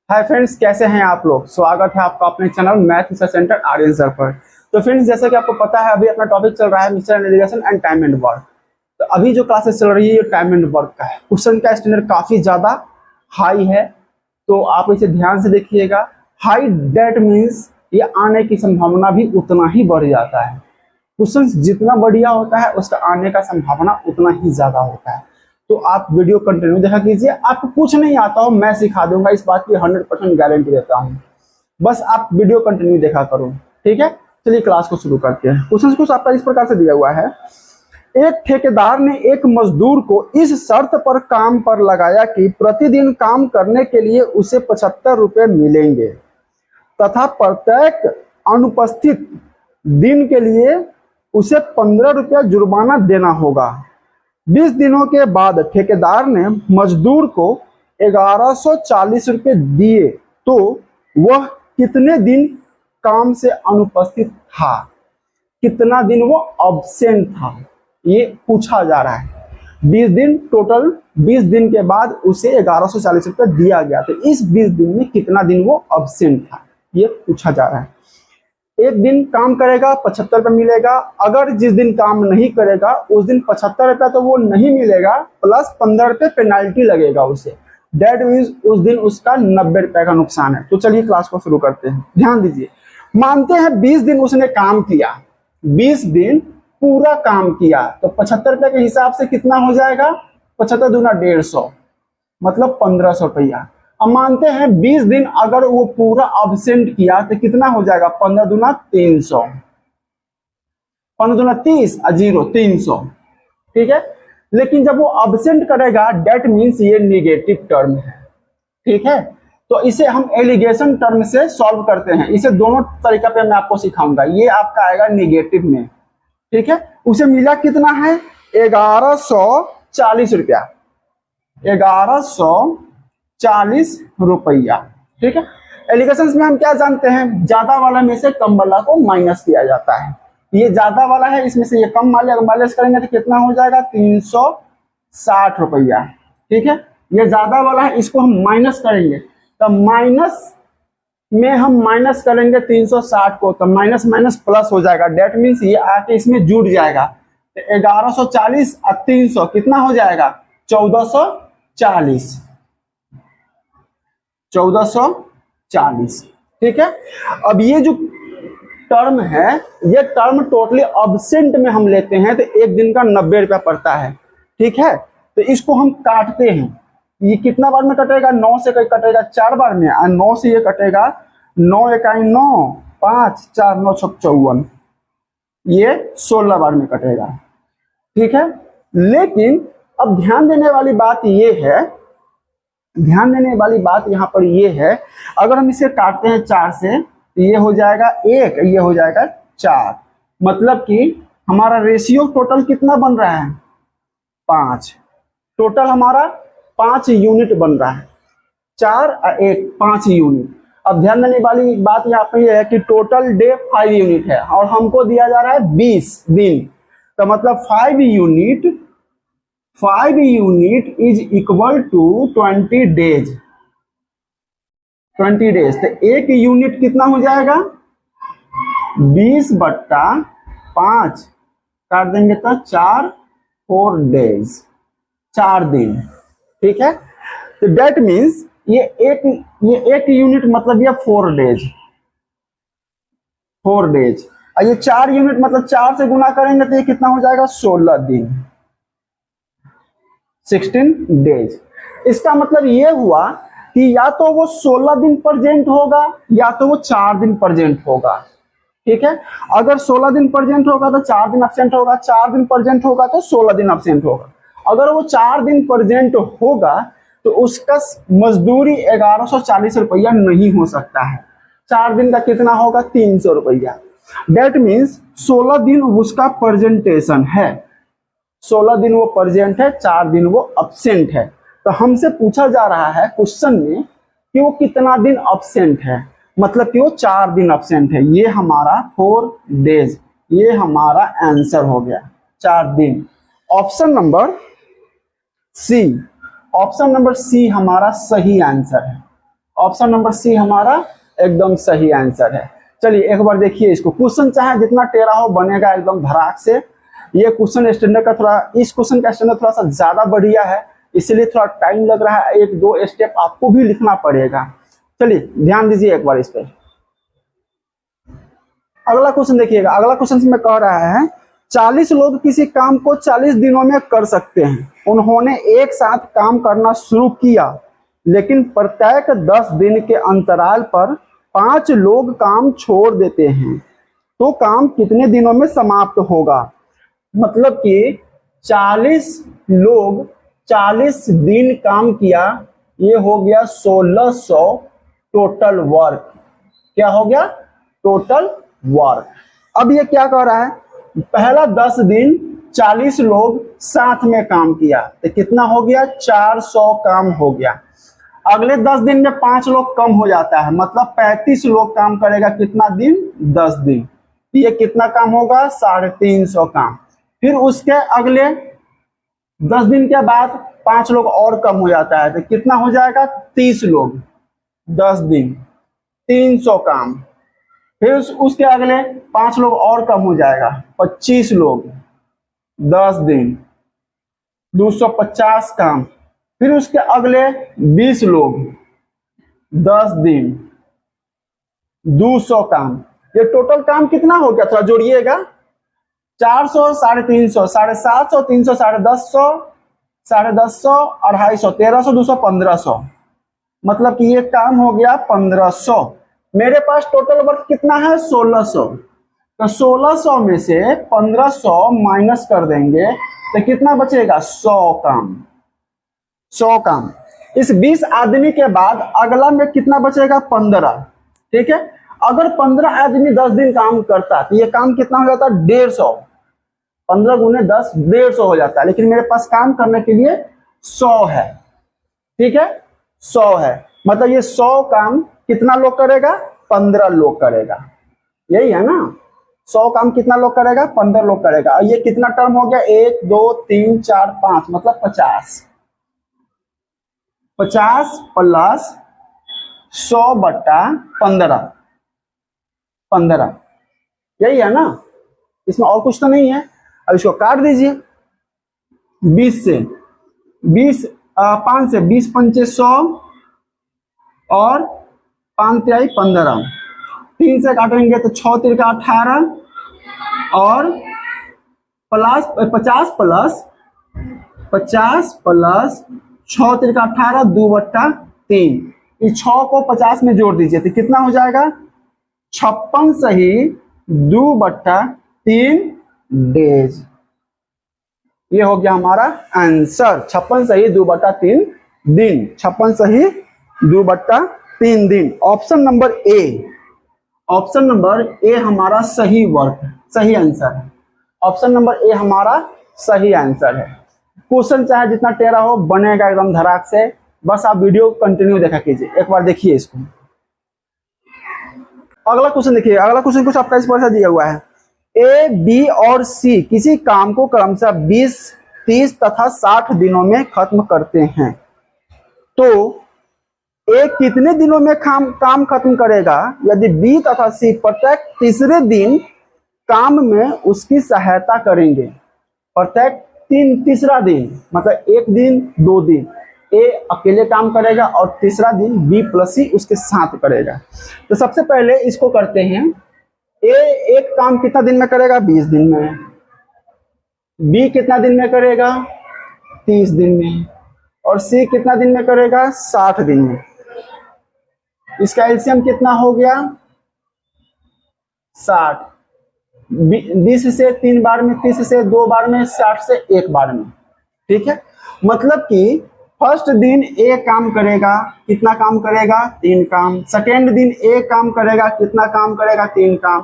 Hi friends, कैसे हैं आप लोग। स्वागत है आपका अपने channel math research centre Aryan sir पर। तो फ्रेंड्स, जैसा कि आपको पता है, अभी अपना टॉपिक चल रहा है mixture integration and time and work. तो अभी जो क्लासेस चल रही है ये टाइम एंड वर्क का है। क्वेश्चन का स्टैंडर्ड काफी ज्यादा हाई है, तो आप इसे ध्यान से देखिएगा। हाई डेट मीन्स ये आने की संभावना भी उतना ही बढ़ जाता है। क्वेश्चन जितना बढ़िया होता है उसका आने का संभावना उतना ही ज्यादा होता है। तो आप वीडियो कंटिन्यू देखा कीजिए। आपको कुछ नहीं आता हो मैं सिखा दूंगा, इस बात की 100% गारंटी देता हूँ। बस आप वीडियो कंटिन्यू देखा करो, ठीक है। चलिए क्लास को शुरू करते हैं। क्वेश्चन कुछ आपका इस प्रकार से दिया हुआ है। एक ठेकेदार ने एक मजदूर को इस शर्त पर काम पर लगाया कि प्रतिदिन काम करने के लिए उसे 75 रुपये मिलेंगे तथा प्रत्येक अनुपस्थित दिन के लिए उसे 15 रुपया जुर्माना देना होगा। 20 दिनों के बाद ठेकेदार ने मजदूर को 1140 रुपये दिए तो वह कितने दिन काम से अनुपस्थित था, कितना दिन वो अब्सेंट था, ये पूछा जा रहा है। 20 दिन टोटल, 20 दिन के बाद उसे 1140 रुपये दिया गया, तो इस 20 दिन में कितना दिन वो अब्सेंट था ये पूछा जा रहा है। एक दिन काम करेगा 75 रुपये मिलेगा। अगर जिस दिन काम नहीं करेगा उस दिन 75 रुपये तो वो नहीं मिलेगा, प्लस 15 रुपये पेनाल्टी लगेगा उसे। डेट मीन्स उस दिन उसका 90 रुपये का नुकसान है। तो चलिए क्लास को शुरू करते हैं। ध्यान दीजिए, मानते हैं 20 दिन उसने काम किया, 20 दिन पूरा काम किया, तो 75 रुपये के हिसाब से कितना हो जाएगा, 75 दूना 150, मतलब 1500 रुपया। अब मानते हैं 20 दिन अगर वो पूरा अब्सेंट किया तो कितना हो जाएगा, 15 दूना 300, 15 दूना 30 और 0 300, ठीक है। लेकिन जब वो अब्सेंट करेगा, डेट मीन्स ये निगेटिव टर्म है, ठीक है। तो इसे हम एलिगेशन टर्म से सॉल्व करते हैं। इसे दोनों तरीका पे मैं आपको सिखाऊंगा। ये आपका आएगा निगेटिव में, ठीक है। उसे मिला कितना है, 1140 रुपया, 1140 रुपया, ठीक है। एलिगेशन में हम क्या जानते हैं, ज्यादा वाला में से कम वाला को माइनस किया जाता है। ये ज्यादा वाला है, इसमें से ये कम वाले अगर माइनस करेंगे तो कितना हो जाएगा, 360 रुपया, ठीक है। ये ज्यादा वाला है, इसको हम माइनस करेंगे तो माइनस में हम माइनस करेंगे 360 को, तो माइनस माइनस प्लस हो जाएगा। डेट मीन्स ये आके इसमें जुड़ जाएगा। तो 1140 और 300 कितना हो जाएगा, 1440, 1440, ठीक है। अब ये जो टर्म है, ये टर्म टोटली अब्सेंट में हम लेते हैं तो एक दिन का 90 रुपया पड़ता है, ठीक है। तो इसको हम काटते हैं। ये कितना बार में कटेगा, 9 से कटेगा 4 बार में, और 9 से ये कटेगा, 9 इकाई 9, 5 4 9 54, ये 16 बार में कटेगा, ठीक है। लेकिन अब ध्यान देने वाली बात ये है, ध्यान देने वाली बात यहाँ पर ये है, अगर हम इसे काटते हैं 4 से तो ये हो जाएगा 1, ये हो जाएगा 4, मतलब कि हमारा रेशियो टोटल कितना बन रहा है, 5। टोटल हमारा 5 यूनिट बन रहा है, 4 और 1 5 यूनिट। अब ध्यान देने वाली बात यहाँ पे ये है कि टोटल डे 5 यूनिट है और हमको दिया जा रहा है 20 दिन, तो मतलब 5 unit is equal to 20 days, 20 days. तो एक यूनिट कितना हो जाएगा, 20/5 काट देंगे तो 4 डेज, 4 दिन, ठीक है। तो डेट मीन्स ये एक यूनिट मतलब ये 4 डेज, 4 डेज। और ये 4 यूनिट मतलब 4 से गुना करेंगे तो ये कितना हो जाएगा, 16 दिन, 16 डेज। इसका मतलब ये हुआ कि या तो वो 16 दिन प्रेजेंट होगा या तो वो 4 दिन प्रेजेंट होगा, ठीक है। अगर 16 दिन प्रेजेंट होगा तो 4 दिन अब्सेंट होगा, 4 दिन प्रेजेंट होगा तो 16 दिन अब्सेंट होगा। अगर वो 4 दिन प्रेजेंट होगा तो उसका मजदूरी 1140 रुपया नहीं हो सकता है। 4 दिन का कितना होगा, 300 रुपया। डेट मीन्स 16 दिन उसका प्रेजेंटेशन है, 16 दिन वो प्रेजेंट है, 4 दिन वो अब्सेंट है। तो हमसे पूछा जा रहा है क्वेश्चन में कि वो कितना दिन अब्सेंट है, मतलब कि वो 4 दिन अब्सेंट है। ये हमारा 4 डेज, ये हमारा आंसर हो गया, 4 दिन। Option number C, option number C हमारा सही आंसर है। ऑप्शन नंबर सी हमारा एकदम सही आंसर है। चलिए एक बार देखिए इसको, क्वेश्चन चाहे जितना टेढ़ा हो बनेगा एकदम धड़ाक से। ये क्वेश्चन स्टैंडर्ड का थोड़ा, इस क्वेश्चन का स्टैंडर्ड थोड़ा सा ज्यादा बढ़िया है, इसलिए थोड़ा टाइम लग रहा है, एक दो स्टेप आपको भी लिखना पड़ेगा। चलिए ध्यान दीजिए एक बार इस पे। अगला क्वेश्चन देखिएगा, अगला क्वेश्चन में कह रहा है 40 लोग किसी काम को 40 दिनों में कर सकते हैं। उन्होंने एक साथ काम करना शुरू किया, लेकिन प्रत्येक 10 दिन के अंतराल पर 5 लोग काम छोड़ देते हैं, तो काम कितने दिनों में समाप्त होगा? मतलब कि 40 लोग 40 दिन काम किया, ये हो गया 1600 टोटल वर्क। क्या हो गया? Total work. अब ये क्या कह रहा है, पहला 10 दिन 40 लोग साथ में काम किया तो कितना हो गया? 400 काम हो गया। अगले 10 दिन में 5 लोग कम हो जाता है, मतलब 35 लोग काम करेगा। कितना दिन? 10 दिन। ये कितना काम होगा? 350 काम। फिर उसके अगले 10 दिन के बाद 5 लोग और कम हो जाता है तो कितना हो जाएगा? 30 लोग 10 दिन 300 काम। फिर उसके अगले 5 लोग और कम हो जाएगा, 25 लोग 10 दिन 250 काम। फिर उसके अगले 20 लोग 10 दिन 200 काम। ये टोटल काम कितना हो गया? थोड़ा जोड़िएगा। 400, 350, 750, 300, 150, 150, 250, 1300, 200, 1500। मतलब कि ये काम हो गया 1500। मेरे पास टोटल वर्क कितना है? 1600। तो 1600 में से 1500 माइनस कर देंगे तो कितना बचेगा? 100 काम। 100 काम। इस 20 आदमी के बाद अगला में कितना बचेगा? 15। ठीक है, अगर 15 आदमी 10 दिन काम करता तो ये काम कितना हो जाता? 150। 15 गुने 10 150 हो जाता है, लेकिन मेरे पास काम करने के लिए 100 है। ठीक है, 100 है, मतलब ये 100 काम कितना लोग करेगा? 15 लोग करेगा। यही है ना, 100 काम कितना लोग करेगा? 15 लोग करेगा। ये कितना टर्म हो गया? 1 2 3 4 5, मतलब 50। 50 प्लस 100 बट्टा 15, 15। यही है ना, इसमें और कुछ तो नहीं है। अब इसको काट दीजिए। 20 से 20 5 से 20 पंचे 100 और 5 तिहाई 15। 3 से काटेंगे तो 6 तिरका 18 और प्लस 50 प्लस 6 तिरका 18 2 बट्टा 3। इस 6 को 50 में जोड़ दीजिए तो कितना हो जाएगा? 56 सही 2 बट्टा 3 डेज। ये हो गया हमारा आंसर। 56 सही 2 बट्टा 3 दिन। 56 सही 2 बट्टा 3 दिन। Option number A, option number A हमारा सही वर्क, सही आंसर है। ऑप्शन नंबर ए हमारा सही आंसर है। क्वेश्चन चाहे जितना टेढ़ा हो बनेगा एकदम धड़ाक से। बस आप वीडियो कंटिन्यू देखा कीजिए। एक बार देखिए इसको। अगला क्वेश्चन देखिए, अगला क्वेश्चन कुछ आपका इस पर दिया हुआ है। ए, बी और सी किसी काम को क्रमशः 20, 30 तथा 60 दिनों में खत्म करते हैं, तो ए कितने दिनों में काम खत्म करेगा यदि बी तथा सी प्रत्येक तीसरे दिन काम में उसकी सहायता करेंगे? प्रत्येक तीसरा दिन, मतलब एक दिन 2 दिन ए अकेले काम करेगा और तीसरा दिन बी प्लस सी उसके साथ करेगा। तो सबसे पहले इसको करते हैं। ए एक काम कितना दिन में करेगा? 20 दिन में। बी कितना दिन में करेगा? 30 दिन में। और सी कितना दिन में करेगा? 60 दिन में। इसका एलसीएम कितना हो गया? 60। 20 से 3 बार में, 30 से 2 बार में, 60 से 1 बार में। ठीक है, मतलब कि फर्स्ट दिन ए काम करेगा, कितना काम करेगा? 3 काम। सेकेंड दिन ए काम करेगा, कितना काम करेगा? 3 काम।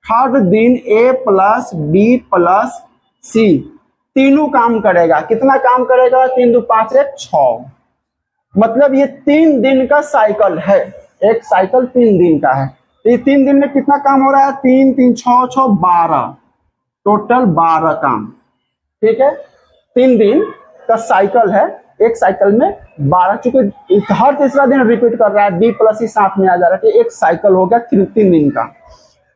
थर्ड दिन ए प्लस बी प्लस सी तीनों काम करेगा, कितना काम करेगा? 3 2 5 1 6। मतलब ये 3 दिन का साइकिल है, एक साइकिल 3 दिन का है। तो ये 3 दिन में कितना काम हो रहा है? 3 3 6 6 12, टोटल 12 काम। ठीक है, 3 दिन का साइकिल है, एक साइकिल में 12, चूंकि हर तीसरा दिन रिपीट कर रहा है, बी प्लस ही साथ में आ जा रहा है, तो एक साइकिल हो गया 3 दिन का।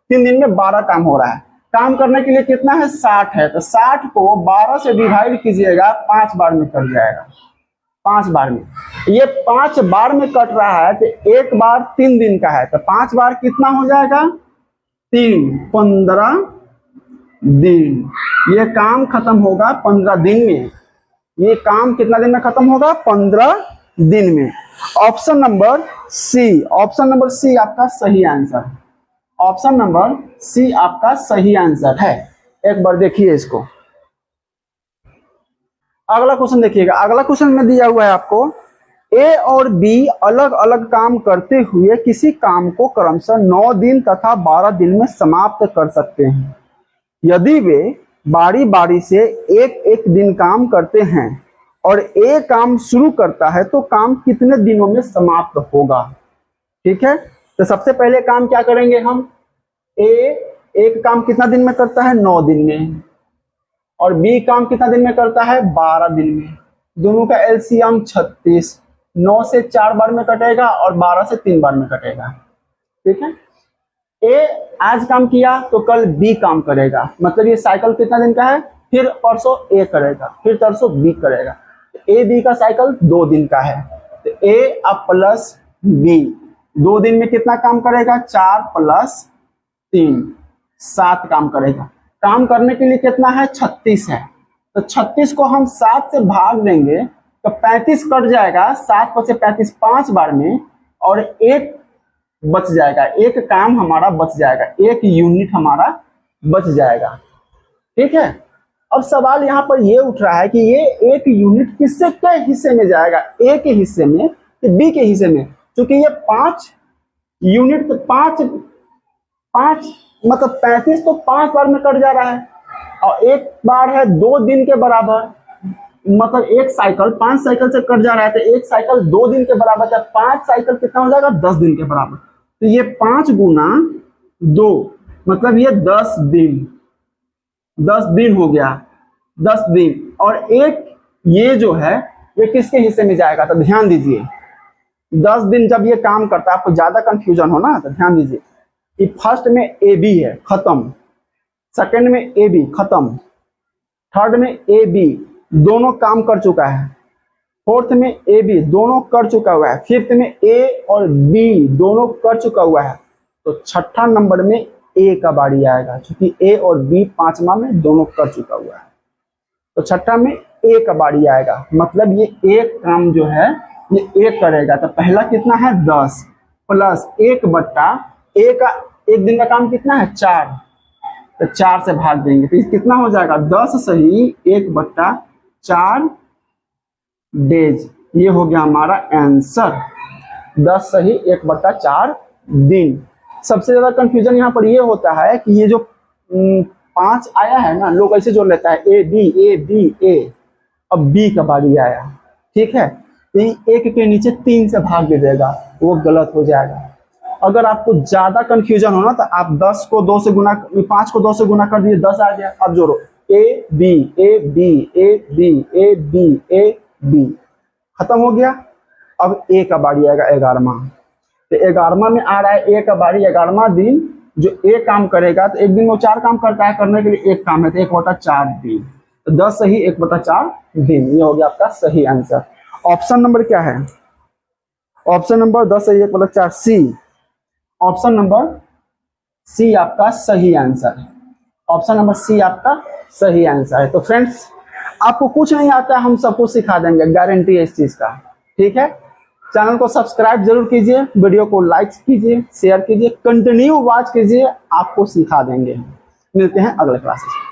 3 दिन में 12 काम हो रहा है। काम करने के लिए कितना है, 60 है, तो 60 को 12 से डिवाइड कीजिएगा, 5 बार में कट जाएगा। 5 बार में, ये 5 बार में कट रहा है, तो एक बार 3 दिन का है, तो 5 बार कितना हो जाएगा, 3, 15 दिन। ये काम खत्म होगा 15 दिन में। ये काम कितना दिन में खत्म होगा, 15 दिन में। Option number C, option number C आपका सही आंसर। ऑप्शन नंबर सी आपका सही आंसर है। एक बार देखिए इसको। अगला क्वेश्चन देखिएगा। अगला क्वेश्चन में दिया हुआ है आपको, ए और बी अलग अलग काम करते हुए किसी काम को क्रमशः 9 दिन तथा 12 दिन में समाप्त कर सकते हैं। यदि वे बारी बारी से एक एक दिन काम करते हैं और ए काम शुरू करता है तो काम कितने दिनों में समाप्त होगा। ठीक है, तो सबसे पहले काम क्या करेंगे हम, ए एक काम कितना दिन में करता है, 9 दिन में, और बी काम कितना दिन में करता है, 12 दिन में। दोनों का एलसीएम 36, 9 से 4 बार में कटेगा और 12 से 3 बार में कटेगा। ठीक है, ए आज काम किया तो कल बी काम करेगा, मतलब ये साइकिल कितना दिन का है, फिर परसों ए करेगा, फिर परसों बी करेगा। ए बी का साइकिल 2 दिन का है, तो ए अब प्लस बी 2 दिन में कितना काम करेगा, 4 + 3 7 काम करेगा। काम करने के लिए कितना है, 36 है, तो 36 को हम 7 से भाग देंगे तो 35 कट जाएगा, 7 + 35 5 बार में, और एक बच जाएगा, एक काम हमारा बच जाएगा, एक यूनिट हमारा बच जाएगा। ठीक है, अब सवाल यहाँ पर ये उठ रहा है कि ये एक यूनिट किससे के हिस्से में जाएगा, ए के हिस्से में कि बी के हिस्से में। क्योंकि ये 5 यूनिट 5 मतलब 35 तो 5 बार में कट जा रहा है, और एक बार है 2 दिन के बराबर, मतलब एक साइकिल 5 साइकिल से कट जा रहा है, तो एक साइकिल 2 दिन के बराबर है, 5 साइकिल कितना हो जाएगा, 10 दिन के बराबर। तो ये 5 गुना 2 मतलब ये 10 दिन, 10 दिन हो गया, 10 दिन। और एक ये जो है ये किसके हिस्से में जाएगा, तो ध्यान दीजिए 10 दिन जब ये काम करता है, आपको ज्यादा कंफ्यूजन हो ना, तो ध्यान दीजिए कि फर्स्ट में ए बी है खत्म, सेकंड में ए बी खत्म, थर्ड में ए बी दोनों काम कर चुका है, फोर्थ में ए बी दोनों कर चुका हुआ है, फिफ्थ में ए और बी दोनों कर चुका हुआ है, तो छठा नंबर में ए का बारी आएगा, क्योंकि ए और बी 5वां में दोनों कर चुका हुआ है, तो छठा में ए का बारी आएगा। मतलब ये एक काम जो है ये ए करेगा, तो पहला कितना है 10 प्लस 1 बट्टा ए का, एक दिन का काम कितना है 4, तो 4 से भाग देंगे तो कितना हो जाएगा 10 सही 1 बट्टा 4 डेज। ये हो गया हमारा आंसर, 10 सही 1 बट्टा 4 दिन। सबसे ज्यादा कंफ्यूजन यहाँ पर ये होता है कि ये जो 5 आया है ना, लोग ऐसे जोड़ लेता है ए बी ए, अब बी का बारी आया, ठीक है, तो एक के नीचे 3 से भाग दे देगा, वो गलत हो जाएगा। अगर आपको ज्यादा कंफ्यूजन हो ना तो आप 10 को 2 से गुना, 5 को 2 से गुना कर दिए 10 आ गया। अब जोड़ो A B A B A B A B A B, खत्म हो गया। अब ए का बारी आएगा 11वां, तो 11वां में आ रहा है ए का बारी, 11वां दिन जो ए काम करेगा, तो एक दिन वो 4 काम करता है, करने के लिए एक काम है, तो 1 बटा 4 दिन, तो 10 सही 1 बटा 4 दिन। ये हो गया आपका सही आंसर। ऑप्शन नंबर क्या है, ऑप्शन नंबर 10 सही 1 बटा 4 सी, ऑप्शन नंबर सी आपका सही आंसर है। ऑप्शन नंबर सी आपका सही आंसर है। तो फ्रेंड्स आपको कुछ नहीं आता, हम सब कुछ सिखा देंगे, गारंटी है इस चीज का, ठीक है। चैनल को सब्सक्राइब जरूर कीजिए, वीडियो को लाइक कीजिए, शेयर कीजिए, कंटिन्यू वॉच कीजिए, आपको सिखा देंगे। मिलते हैं अगले क्लासेस में।